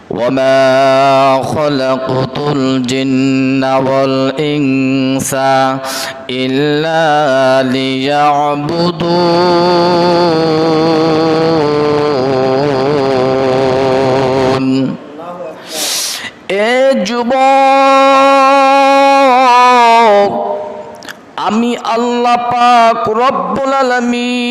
وما خلقت الجن والإنس إلا ليعبدون এ যুবক আমি আল্লাহ পাক রব্বুল আলামিন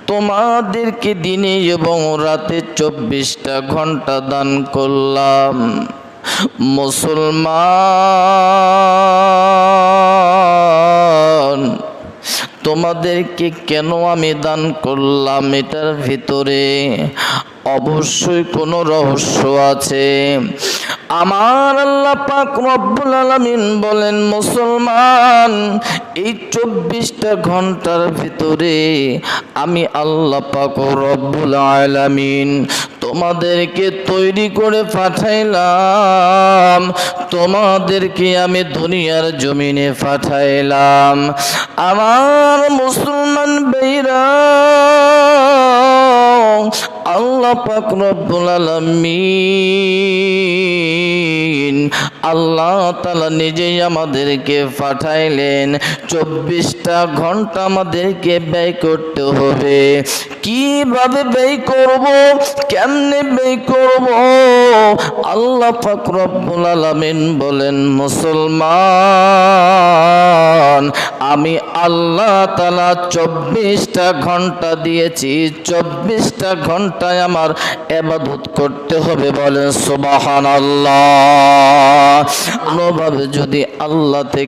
তোমাদেরকে দিনে এবং রাতে 24টা ঘন্টা দান করলাম। মুসলমান, তোমাদেরকে কেন আমি দান করলাম এটার ভিতরে অবশ্যই কোনো রহস্য আছে। আমার আল্লাহ পাক রব্বুল আলামিন বলেন, মুসলমান এই 24টা ঘন্টার ভিতরে আমি আল্লাহ পাক রব্বুল আলামিন তোমাদেরকে তৈরি করে পাঠাইলাম, তোমাদেরকে আমি দুনিয়ার জমিনে পাঠাইলাম। আমার মুসলমান ভাইরা, আল্লাহ পাক রব্বুল আলামিন আল্লাহ তাআলা নিজেই আমাদেরকে পাঠাইলেন। 24টা ঘন্টা আমাদেরকে ব্যয় করতে হবে। কিভাবে ব্যয় করব, কেমনে ব্যয় করব? আল্লাহ পাক রব্বুল আলামিন বলেন, মুসলমান আমি আল্লাহ তাআলা 24টা ঘন্টা দিয়েছি, 24টা ঘন্টায় আমার ইবাদত করতে হবে। বলেন সুবহানাল্লাহ। কোনোভাবে যদি আল্লাহ থেকে